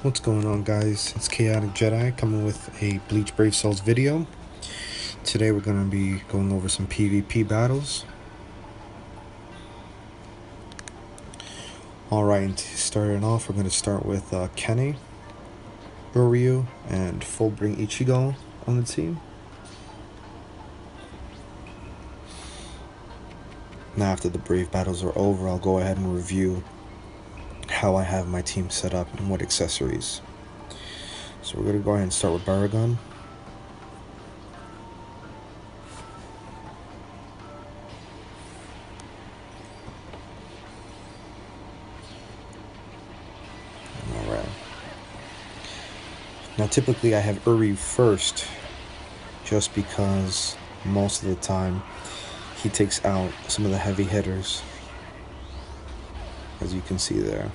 What's going on, guys? It's Chaotic Jedi coming with a Bleach Brave Souls video. Today we're going to be going over some PvP battles. Alright, starting off, we're going to start with Kenny, Uryu, and Fullbring Ichigo on the team. Now after the Brave battles are over, I'll go ahead and review how I have my team set up and what accessories. So we're going to go ahead and start with Baragon. Alright. Now typically I have Uryu first, just because most of the time he takes out some of the heavy hitters, as you can see there.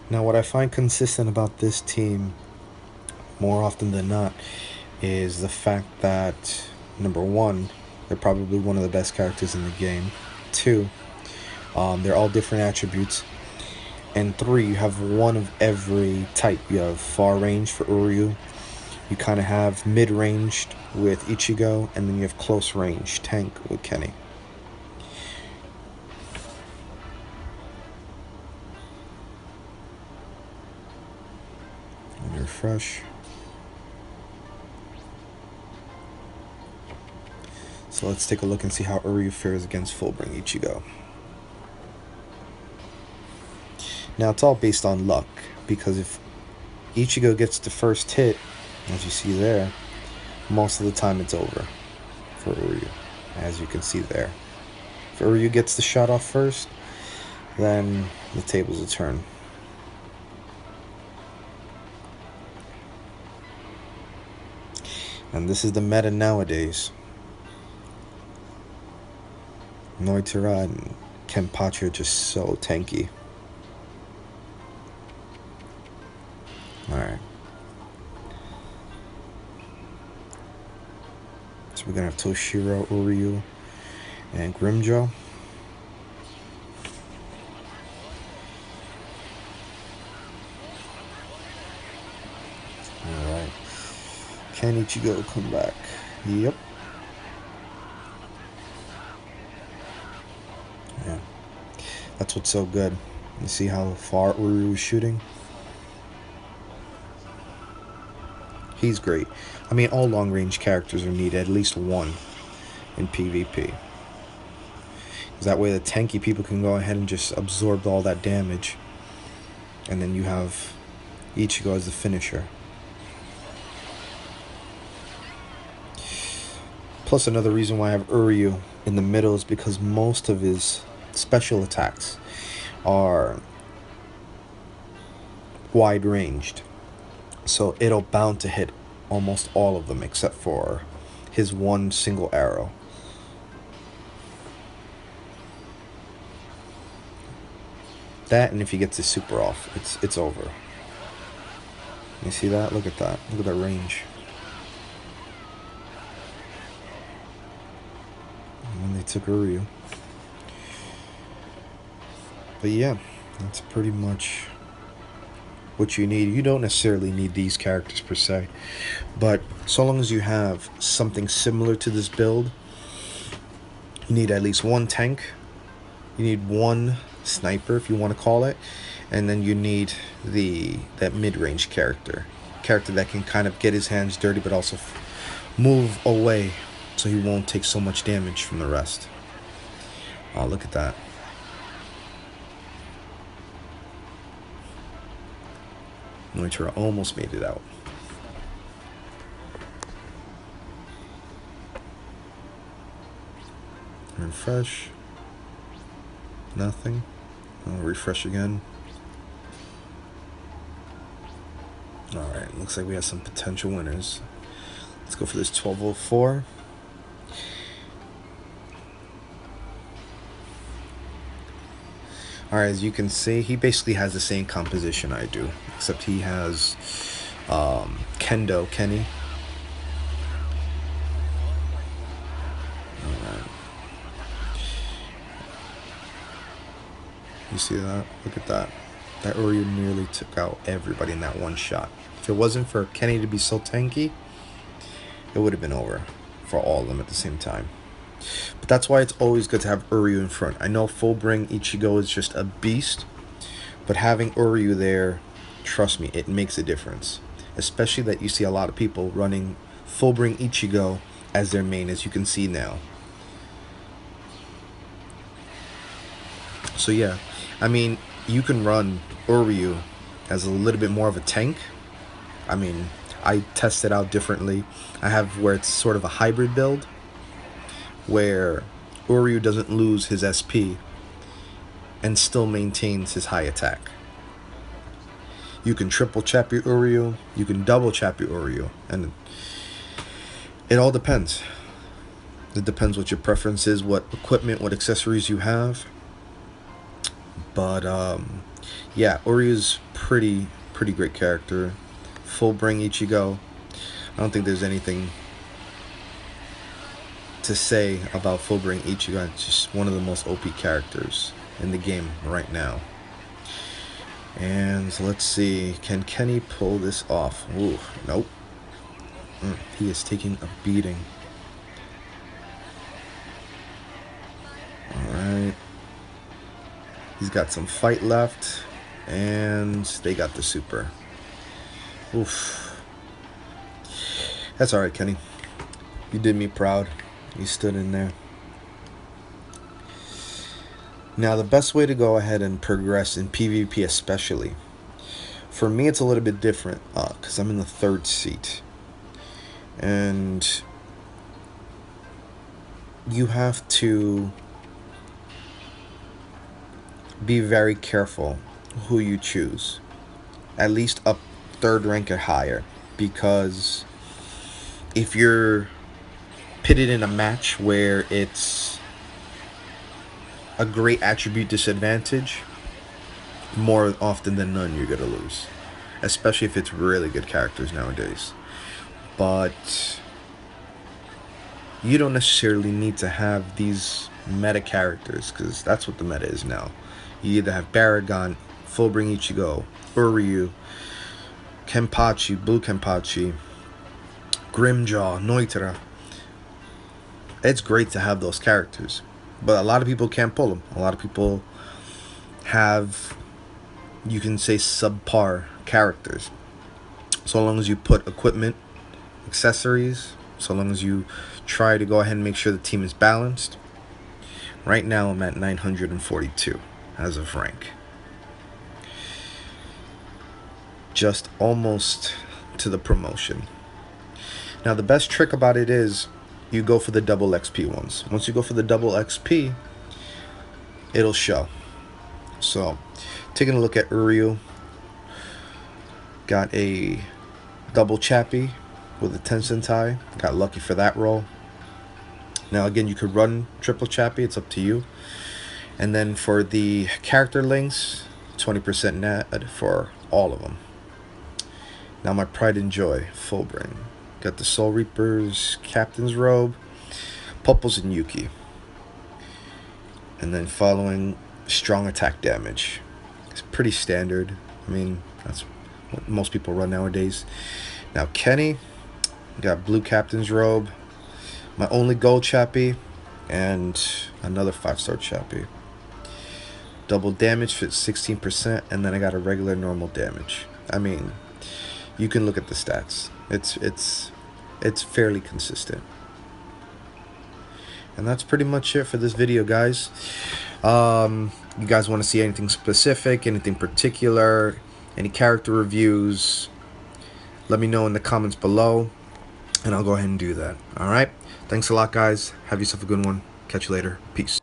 Now what I find consistent about this team more often than not is the fact that, number one, they're probably one of the best characters in the game. Two, they're all different attributes. And three, you have one of every type. You have far range for Uryu, you kind of have mid-ranged with Ichigo, and then you have close range tank with Kenny. And refresh. So let's take a look and see how Uryu fares against Fullbring Ichigo. Now it's all based on luck, because if Ichigo gets the first hit, as you see there, most of the time it's over for Uryu, as you can see there. If Uryu gets the shot off first, then the tables will turn. And this is the meta nowadays. Noitara and Kenpachi are just so tanky. Alright. So we're gonna have Toshiro, Uryu, and Grimjo. Alright. Can Ichigo come back? Yep. Yeah. That's what's so good. You see how far Uryu is shooting? He's great. I mean, all long-range characters are needed, at least one in PvP. That way the tanky people can go ahead and just absorb all that damage. And then you have Ichigo as the finisher. Plus, another reason why I have Uryu in the middle is because most of his special attacks are wide-ranged. So it'll bound to hit almost all of them except for his one single arrow. That, and if he gets his super off, it's over. You see that? Look at that. Look at that range. And then they took Uryu. But yeah, that's pretty much what you need. You don't necessarily need these characters per se, but so long as you have something similar to this build, you need at least one tank, you need one sniper, if you want to call it, and then you need that mid-range character that can kind of get his hands dirty but also move away so he won't take so much damage from the rest. Oh, look at that. Noitara almost made it out. Refresh. Nothing. I'll refresh again. Alright, looks like we have some potential winners. Let's go for this 1204. Alright, as you can see, he basically has the same composition I do, except he has Kendo Kenny. Alright. You see that? Look at that. That Uryu nearly took out everybody in that one shot. If it wasn't for Kenny to be so tanky, it would have been over for all of them at the same time. But that's why it's always good to have Uryu in front. I know full bring Ichigo is just a beast, but having Uryu there, trust me, it makes a difference. Especially that you see a lot of people running full bring Ichigo as their main, as you can see now. So yeah, I mean, you can run Uryu as a little bit more of a tank. I mean, I test it out differently. I have where it's sort of a hybrid build, where Uryu doesn't lose his SP and still maintains his high attack. You can triple chap your Uryu, you can double chap your Uryu, and it all depends. It depends what your preference is, what equipment, what accessories you have. But yeah, Uryu's pretty great character. Full bring Ichigo. I don't think there's anything to say about full bring Ichigo. It's just one of the most OP characters in the game right now. And let's see, can Kenny pull this off? Ooh, nope. He is taking a beating. Alright. He's got some fight left, and they got the super. Oof. That's alright, Kenny. You did me proud. You stood in there. Now, the best way to go ahead and progress in PvP especially, for me it's a little bit different, because I'm in the 3rd seat. And you have to be very careful who you choose, at least up 3rd rank or higher, because if you're pitted in a match where it's a great attribute disadvantage, more often than none you're gonna lose, especially if it's really good characters nowadays. But you don't necessarily need to have these meta characters, because that's what the meta is now. You either have Baragon, full bring Ichigo, Uryu, Kenpachi, Blue Kenpachi, Grimjaw, Noitara. It's great to have those characters, but a lot of people can't pull them. A lot of people have, you can say, subpar characters. So long as you put equipment, accessories, so long as you try to go ahead and make sure the team is balanced. Right now I'm at 942 as of rank. Just almost to the promotion. Now the best trick about it is you go for the double XP ones. Once you go for the double XP, it'll show. So, taking a look at Uryu, got a double chappy with a 10 sentai. Got lucky for that roll. Now again, you could run triple chappy, it's up to you. And then for the character links, 20% net for all of them. Now my pride and joy, full bring. Got the Soul Reaper's Captain's Robe, Pupils and Yuki. And then following, strong attack damage. It's pretty standard. I mean, that's what most people run nowadays. Now Kenny, got Blue Captain's Robe, my only gold chappy, and another 5-star chappy. Double damage fits 16%, and then I got a regular normal damage. I mean, you can look at the stats. It's fairly consistent. And that's pretty much it for this video, guys. You guys want to see anything specific, anything particular, any character reviews, let me know in the comments below, and I'll go ahead and do that. Alright? Thanks a lot, guys. Have yourself a good one. Catch you later. Peace.